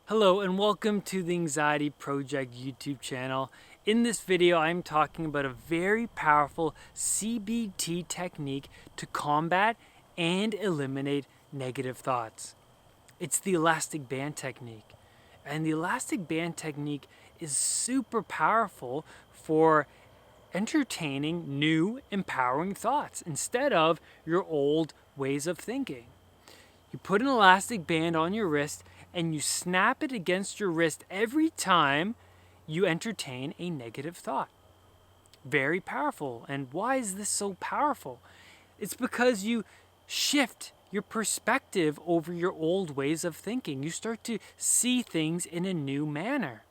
Hello and welcome to the Anxiety Project YouTube channel. In this video, I'm talking about a very powerful CBT technique to combat and eliminate negative thoughts. It's the elastic band technique. And the elastic band technique is super powerful for entertaining new, empowering thoughts instead of your old ways of thinking. You put an elastic band on your wrist and you snap it against your wrist every time you entertain a negative thought. Very powerful. And why is this so powerful? It's because you shift your perspective over your old ways of thinking. You start to see things in a new manner.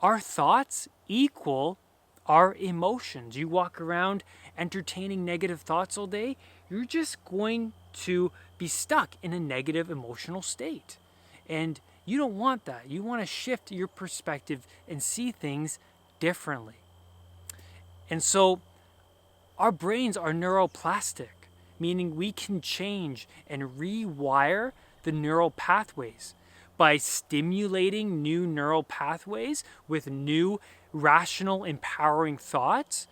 Our thoughts equal our emotions. You walk around entertaining negative thoughts all day, you're just going to be stuck in a negative emotional state. And you don't want that. You want to shift your perspective and see things differently. And so our brains are neuroplastic, meaning we can change and rewire the neural pathways by stimulating new neural pathways with new rational, empowering thoughts.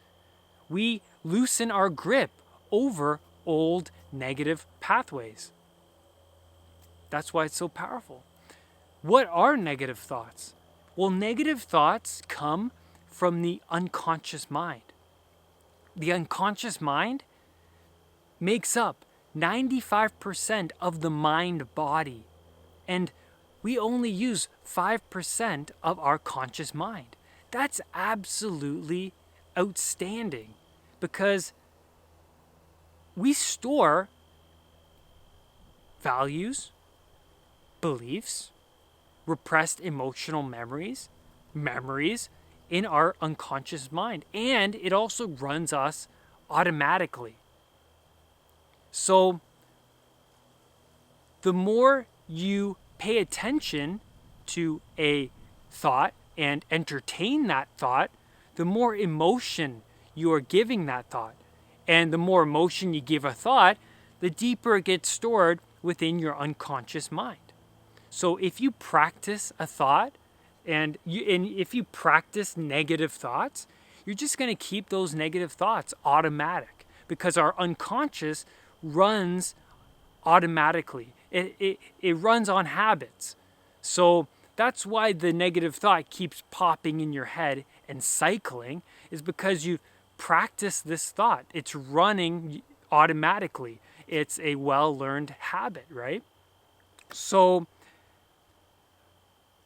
We loosen our grip over old negative pathways. That's why it's so powerful. What are negative thoughts? Well, negative thoughts come from the unconscious mind. The unconscious mind makes up 95% of the mind body, and we only use 5% of our conscious mind. That's absolutely outstanding because we store values, beliefs, repressed emotional memories in our unconscious mind. And it also runs us automatically. So the more you pay attention to a thought and entertain that thought, the more emotion you are giving that thought. And the more emotion you give a thought, the deeper it gets stored within your unconscious mind. So if you practice a thought and if you practice negative thoughts, you're just going to keep those negative thoughts automatic because our unconscious runs automatically. It runs on habits. So that's why the negative thought keeps popping in your head and cycling, is because you've practiced this thought. It's running automatically. It's a well-learned habit, right? So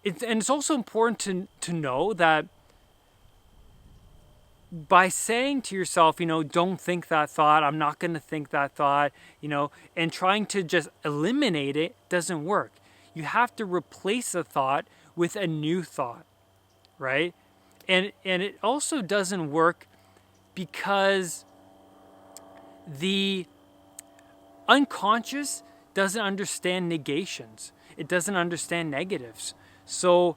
it's also important to know that by saying to yourself, don't think that thought, I'm not going to think that thought, and trying to just eliminate it doesn't work. You have to replace a thought with a new thought, right? And it also doesn't work because the unconscious doesn't understand negations. It doesn't understand negatives. So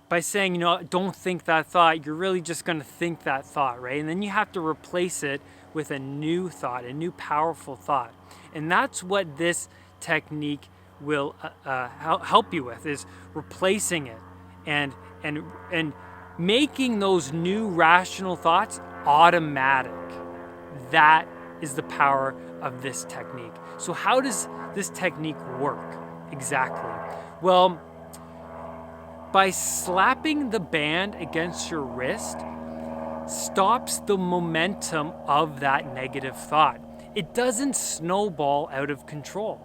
by saying, don't think that thought, you're really just going to think that thought, right? And then you have to replace it with a new thought, a new powerful thought. And that's what this technique will help you with, is replacing it and making those new rational thoughts automatic. That is the power of this technique. So how does this technique work exactly? Well, by slapping the band against your wrist stops the momentum of that negative thought. It doesn't snowball out of control.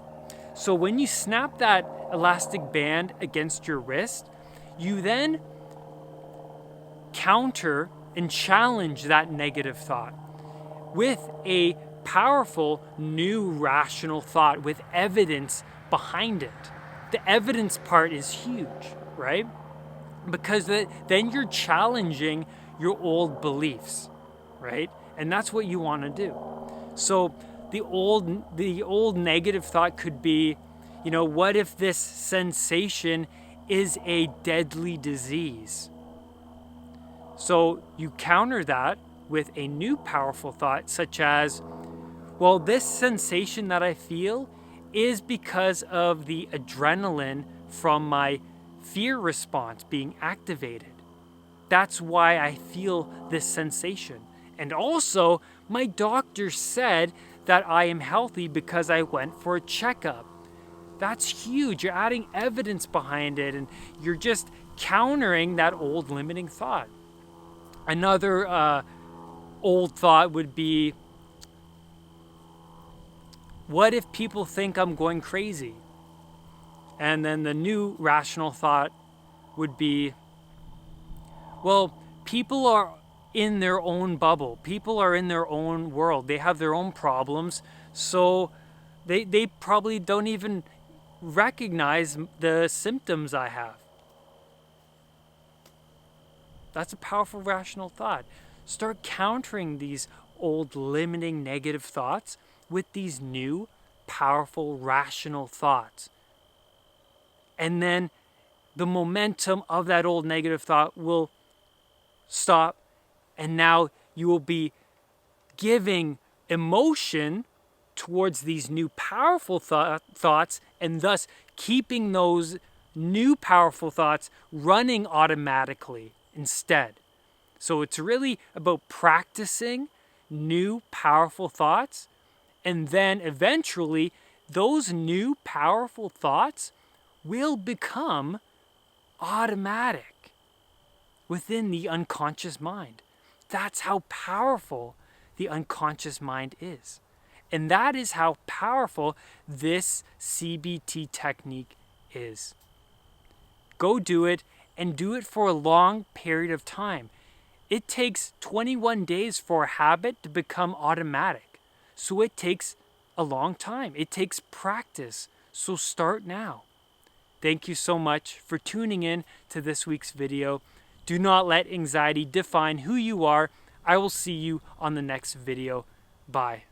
So when you snap that elastic band against your wrist, you then counter and challenge that negative thought with a powerful new rational thought with evidence behind it. The evidence part is huge, right? Because then you're challenging your old beliefs, right? And that's what you want to do. So the old negative thought could be, what if this sensation is a deadly disease? So you counter that with a new powerful thought, such as, well, this sensation that I feel is because of the adrenaline from my fear response being activated. That's why I feel this sensation. And also, my doctor said that I am healthy because I went for a checkup. That's huge. You're adding evidence behind it, and you're just countering that old limiting thought. Another old thought would be, what if people think I'm going crazy? And then the new rational thought would be, well, people are in their own bubble. People are in their own world. They have their own problems. So they probably don't even recognize the symptoms I have. That's a powerful rational thought. Start countering these old limiting negative thoughts with these new powerful rational thoughts. And then the momentum of that old negative thought will stop, and now you will be giving emotion towards these new powerful thoughts, and thus keeping those new powerful thoughts running automatically instead. So it's really about practicing new powerful thoughts, and then eventually those new powerful thoughts will become automatic within the unconscious mind. That's how powerful the unconscious mind is. And that is how powerful this CBT technique is. Go do it, and do it for a long period of time. It takes 21 days for a habit to become automatic. So it takes a long time. It takes practice. So start now. Thank you so much for tuning in to this week's video. Do not let anxiety define who you are. I will see you on the next video. Bye.